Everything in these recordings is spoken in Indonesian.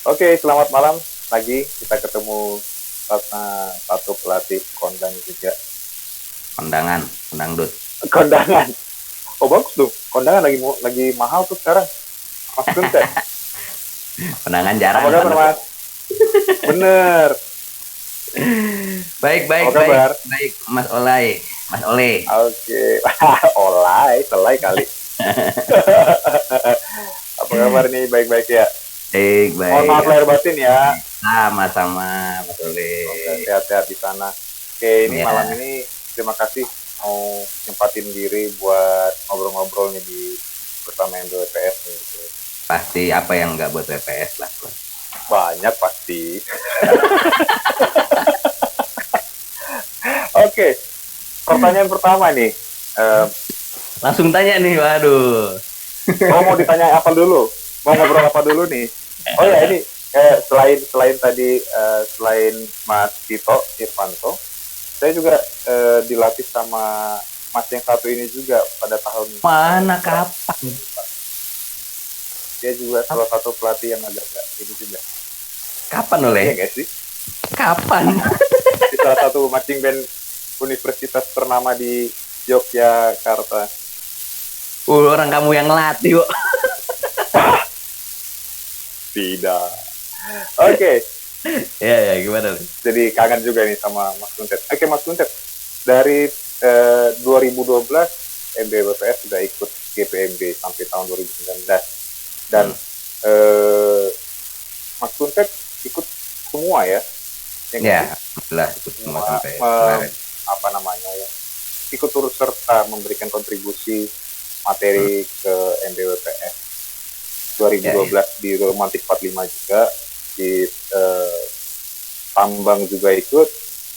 Oke, selamat malam lagi. Kita ketemu karena satu pelatih kondang juga. Kondangan, dangdut. Kondangan. Oh bagus tuh. Kondangan lagi mahal tuh sekarang. Mas Kuntet. Kondangan Apa jarang kabar panas. Mas? Bener. Baik, Apa baik, baik, kabar? baik, Mas Olay, Mas Ole. Oke. Olay, selai kali. Apa kabar nih? Baik-baik ya. Baik, Mohon baik, maaf lahir batin ya. sama-sama, Mas Ole. Semoga sehat-sehat di sana. Oke, ini malam Ya, ini terima kasih mau nyempatin diri buat ngobrol-ngobrol nih di bersama NDWPS nih. Gitu. pasti apa yang nggak buat WPS lah. Banyak pasti. Oke, pertanyaan pertama nih. Eh, Langsung tanya nih, waduh. mau ditanya apa dulu? Mau ngobrol apa dulu nih? Oh ya ini selain selain tadi selain Mas Tito Irvanto, saya juga dilatih sama Mas yang satu ini juga pada tahun Mana berapa? kapan? Dia juga salah satu pelatih yang agak ini juga. Kapan Iya Oleh? nggak sih? Kapan? Di salah satu marching band universitas ternama di Yogyakarta. Orang kamu yang ngelatih, kok. Tidak. Oke, okay. Ya, ya, gimana? Jadi kangen juga nih sama Mas Kuntet. Oke, Mas Kuntet, dari 2012 MBBPS sudah ikut GPMB sampai tahun 2019 dan Hmm. Mas Kuntet ikut semua ya, Ya, sih? lah ikut semua Semua sampai kemarin. apa namanya ya, ikut turut serta memberikan kontribusi Hmm. materi ke MBWPS Ya, ya. 2012 di Romantik 45 juga di Tambang juga ikut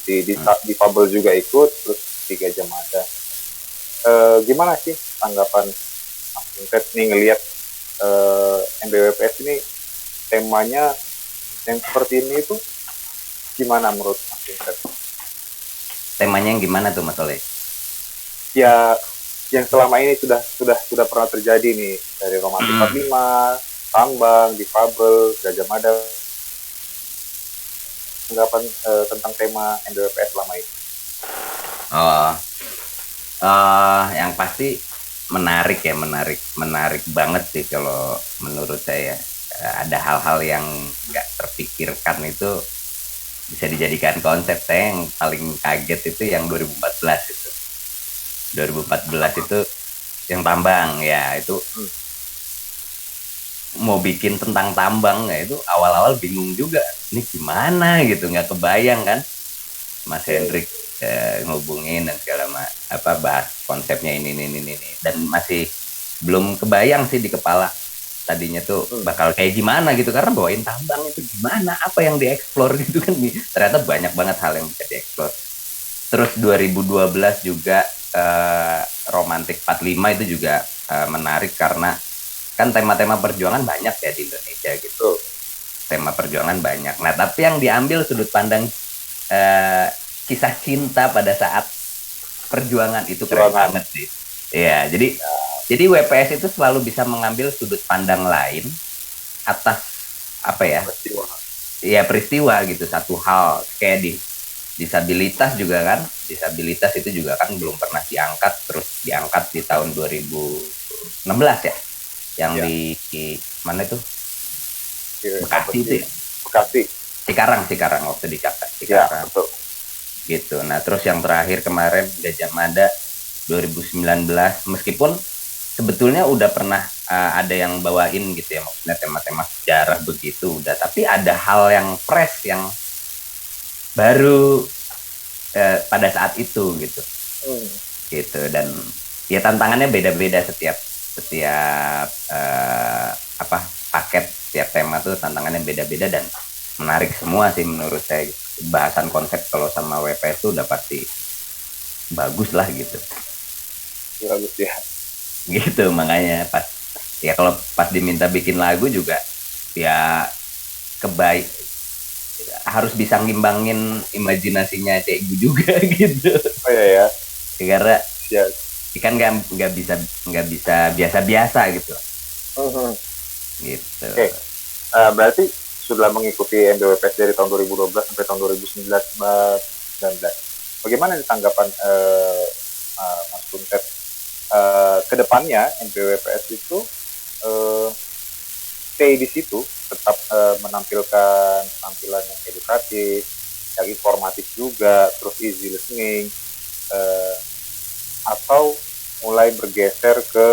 Hmm. di Fabel juga ikut terus di Gajah Mada. Gimana sih tanggapan Mas Kuntet nih ngelihat MBWPS ini temanya yang seperti ini itu gimana menurut Mas Kuntet? Temanya yang gimana tuh Mas Oleh? Ya yang selama ini sudah pernah terjadi nih dari Romantik Hmm. 45, Tambang, Difabel, Gajah Mada, tanggapan tentang tema NDWPS selama ini. Oh, yang pasti menarik ya, menarik banget sih kalau menurut saya. Ada hal-hal yang nggak terpikirkan itu bisa dijadikan konsep. Saya yang paling kaget itu yang 2014 itu. 2014 Apa? itu yang tambang ya, itu Hmm. mau bikin tentang tambang ya, itu awal-awal bingung juga. Ini gimana gitu, nggak kebayang kan. Mas Ya, ya. Hendrik ngubungin dan segala apa bahas konsepnya ini dan masih belum kebayang sih di kepala tadinya tuh Hmm. bakal kayak gimana gitu, karena bawain tambang itu gimana, apa yang dieksplor gitu kan. Ternyata banyak banget hal yang bisa dieksplor. Terus 2012 juga Romantik 45 itu juga menarik karena kan tema-tema perjuangan banyak ya di Indonesia gitu. Tuh. Tema perjuangan banyak. Nah, tapi yang diambil sudut pandang eh, kisah cinta pada saat perjuangan itu keren Perjuangan. banget sih. Ya, jadi WPS itu selalu bisa mengambil sudut pandang lain atas apa ya? Peristiwa. Ya peristiwa gitu, satu hal kayak di disabilitas juga kan. Disabilitas itu juga kan belum pernah diangkat, terus diangkat di tahun 2016 ya. Yang Ya. di mana itu? Apa Bekasi itu sih? ya. Bekasi. Cikarang waktu di Ya, Cikarang betul. gitu. Nah, terus yang terakhir kemarin Gajah Mada 2019, meskipun sebetulnya udah pernah ada yang bawain gitu ya, maksudnya tema-tema sejarah begitu udah, tapi ada hal yang fresh yang baru pada saat itu gitu. Hmm. Gitu, dan ya tantangannya beda-beda setiap setiap apa paket, setiap tema tuh tantangannya beda-beda dan menarik semua sih menurut saya. Bahasan konsep kalau sama WPS tuh udah pasti bagus lah gitu. Bagus ya. Gitu makanya pas ya kalau pas diminta bikin lagu juga ya kebaik, harus bisa ngimbangin imajinasinya Cek Gu juga gitu. Oh ya ya. Karena Ya. kan nggak bisa biasa-biasa gitu Hmm. gitu. Oke. Berarti sudah mengikuti MBWPS dari tahun 2012 sampai tahun 2019. Bagaimana nih tanggapan Mas Kuntet ke depannya MBWPS itu stay di situ, tetap menampilkan tampilan yang edukatif, yang informatif juga, terus easy listening, atau mulai bergeser ke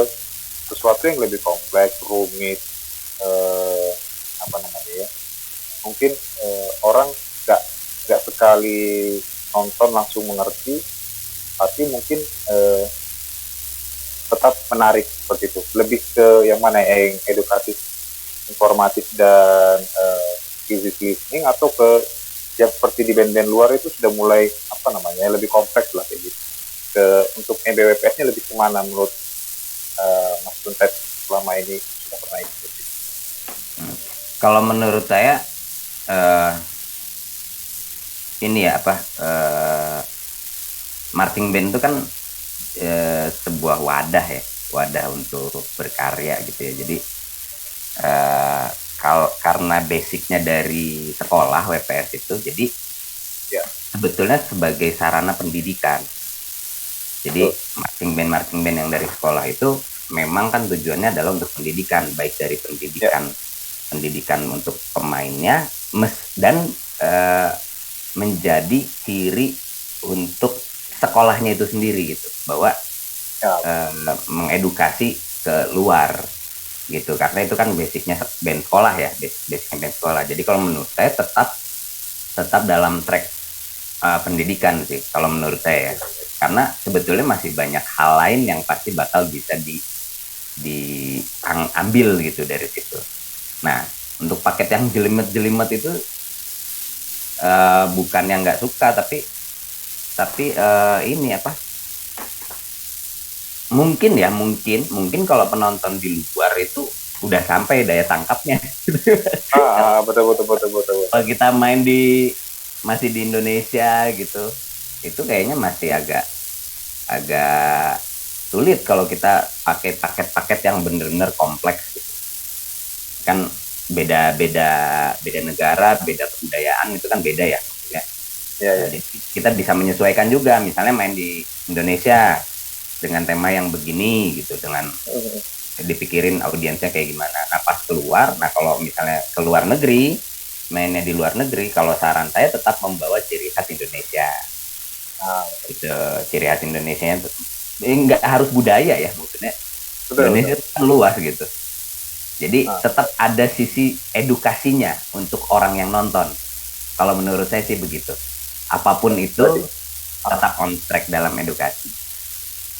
sesuatu yang lebih kompleks, rumit, apa namanya ya? Mungkin orang nggak sekali nonton langsung mengerti, tapi mungkin tetap menarik seperti itu. Lebih ke yang mana yang edukatif, informatif dan easy listening, atau ke yang seperti di band-band luar itu sudah mulai apa namanya lebih kompleks lah kayak gitu. Untuk MBWPS-nya lebih kemana menurut Mas Kuntet selama ini sudah pernah ikut? Kalau menurut saya ini ya apa marching band itu kan sebuah wadah untuk berkarya gitu ya. Jadi karena basicnya dari sekolah WPS itu, jadi ya, sebetulnya sebagai sarana pendidikan. Jadi marching band yang dari sekolah itu memang kan tujuannya adalah untuk pendidikan, baik dari pendidikan untuk pemainnya dan menjadi ciri untuk sekolahnya itu sendiri gitu, bahwa mengedukasi ke luar gitu, karena itu kan basicnya band sekolah ya, basicnya band sekolah. Jadi kalau menurut saya tetap dalam track pendidikan sih kalau menurut saya ya. Karena sebetulnya masih banyak hal lain yang pasti bakal bisa diambil gitu dari situ. Nah, untuk paket yang jelimet-jelimet itu bukan yang nggak suka, tapi ini apa? Mungkin kalau penonton di luar itu udah sampai daya tangkapnya. Betul. Kalau kita main masih di Indonesia gitu, itu kayaknya masih agak sulit kalau kita pakai paket-paket yang benar-benar kompleks gitu. Kan beda negara, beda kebudayaan, itu kan beda ya. Jadi kita bisa menyesuaikan juga, misalnya main di Indonesia dengan tema yang begini gitu, dengan dipikirin audiensnya kayak gimana. Nah pas keluar, kalau misalnya ke luar negeri, mainnya di luar negeri, kalau saran saya tetap membawa ciri khas Indonesia. Itu ciri khas Indonesia nggak harus budaya ya, maksudnya Indonesia kan luas gitu. Jadi tetap ada sisi edukasinya untuk orang yang nonton. Kalau menurut saya sih begitu. Apapun itu tetap on track dalam edukasi.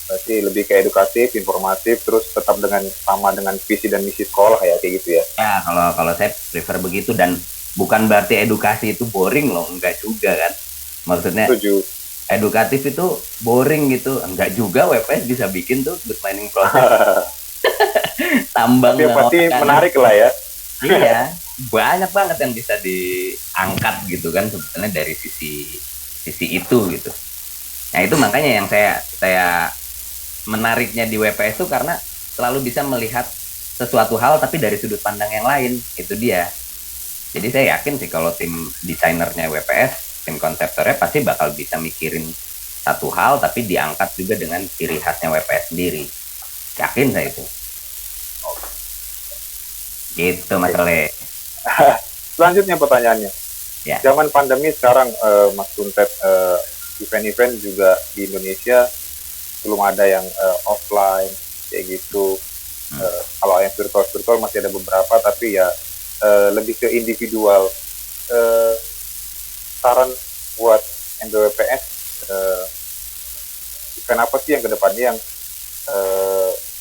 Berarti lebih ke edukatif, informatif, terus tetap sama dengan visi dan misi sekolah ya, kayak gitu ya. Ya, kalau saya prefer begitu, dan bukan berarti edukasi itu boring loh, enggak juga kan. Maksudnya edukatif itu boring gitu, enggak juga. WPS bisa bikin tuh good mining process. Tambang. Tapi pasti menarik lah ya. Iya, banyak banget yang bisa diangkat gitu kan sebetulnya dari sisi itu gitu. Nah itu makanya yang saya menariknya di WPS itu, karena selalu bisa melihat sesuatu hal tapi dari sudut pandang yang lain. Itu dia. Jadi saya yakin sih kalau tim desainernya WPS, tim konseptornya pasti bakal bisa mikirin satu hal tapi diangkat juga dengan ciri khasnya WPS sendiri. Yakin saya itu. Gitu Mas Ole. Selanjutnya pertanyaannya. Ya. Zaman pandemi sekarang Mas Kuntet, event-event juga di Indonesia belum ada yang offline kayak gitu. Kalau yang virtual masih ada beberapa, tapi ya lebih ke individual. Saran buat MBWPS, event apa sih yang kedepannya yang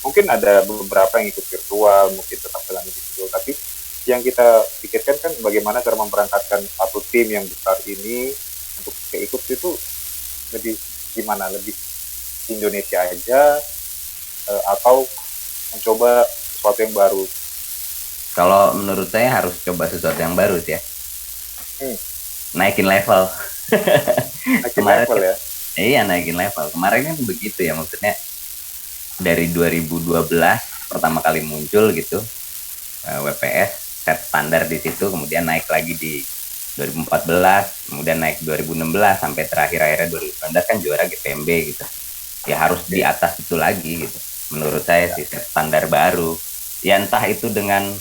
mungkin ada beberapa yang ikut virtual, mungkin tetap dengan individual, tapi yang kita pikirkan kan bagaimana cara memberangkatkan satu tim yang besar ini untuk ikut itu lebih gimana, lebih di Indonesia aja atau mencoba sesuatu yang baru? Kalau menurut saya harus coba sesuatu yang baru sih ya. Naikin level. Level ya? Iya, naikin level. Kemarin kan begitu ya, maksudnya dari 2012 pertama kali muncul gitu WPS, set standar di situ, kemudian naik lagi di 2014, kemudian naik 2016 sampai terakhir akhirnya 2019 kan juara GPMB gitu. Ya harus di atas itu lagi gitu. Menurut saya sih set standar baru. Ya entah itu dengan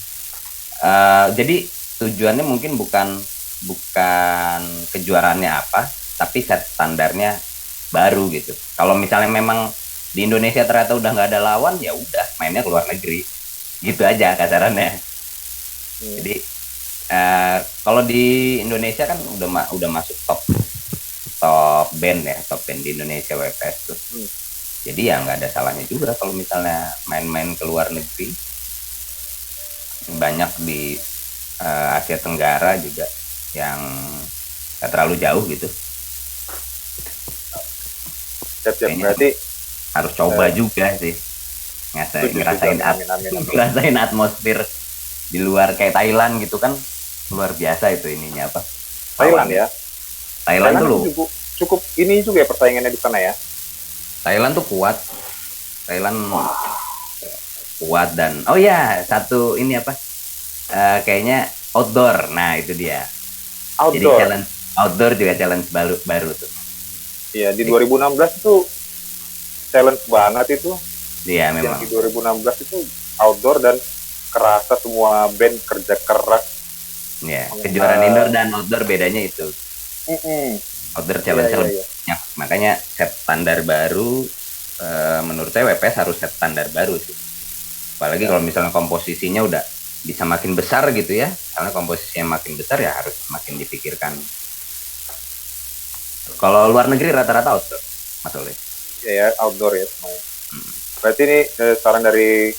jadi tujuannya mungkin bukan kejuaraannya apa, tapi set standarnya baru gitu. Kalau misalnya memang di Indonesia ternyata udah nggak ada lawan, ya udah mainnya ke luar negeri, gitu aja kasarannya. Jadi kalau di Indonesia kan udah masuk top top band ya, top band di Indonesia WPS tuh. Jadi ya nggak ada salahnya juga kalau misalnya main-main ke luar negeri. Banyak di Asia Tenggara juga yang nggak terlalu jauh gitu. Siap-siap, berarti harus coba juga sih ngerasain atmosfer di luar kayak Thailand gitu kan, luar biasa itu ininya apa. Thailand ya. Thailand tuh cukup ini juga ya persaingannya di sana ya. Thailand tuh kuat. Thailand kuat dan oh ya satu ini apa kayaknya outdoor. Nah itu dia. Outdoor. Jadi challenge outdoor juga challenge baru tuh. Iya di 2016 itu challenge banget itu. Iya memang. Yang di 2016 itu outdoor dan kerasa semua band kerja keras. Iya kejuaraan indoor dan outdoor bedanya itu. Outdoor challenge lebih banyak. Makanya set standar baru. Menurut saya WPS harus set standar baru sih. Apalagi kalau misalnya komposisinya udah bisa makin besar gitu ya, karena komposisinya makin besar ya harus makin dipikirkan. Kalau luar negeri rata-rata outdoor, Mas Oleh. Ya outdoor ya semuanya. Berarti ini saran dari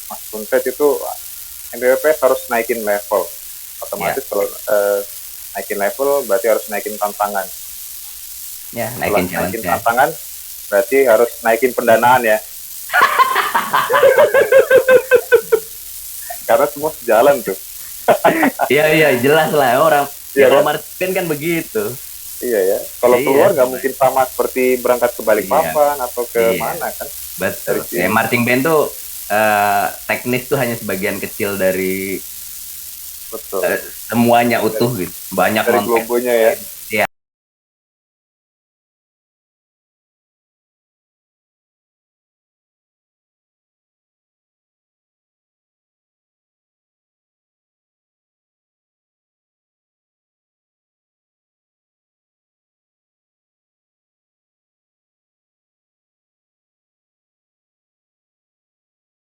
Mas Kuntet itu MBWPS harus naikin level. Otomatis kalau naikin level berarti harus naikin tantangan. Ya, naikin tantangan berarti harus naikin pendanaan ya. Karena semua sejalan tuh. Iya jelas lah orang. Ya kalau Martin kan begitu. Iya ya. Kalau keluar nggak mungkin sama seperti berangkat ke Balikpapan atau ke mana kan? Betul. Ya marching band tuh teknis tuh hanya sebagian kecil dari semuanya utuh gitu. Banyak dari globonya ya.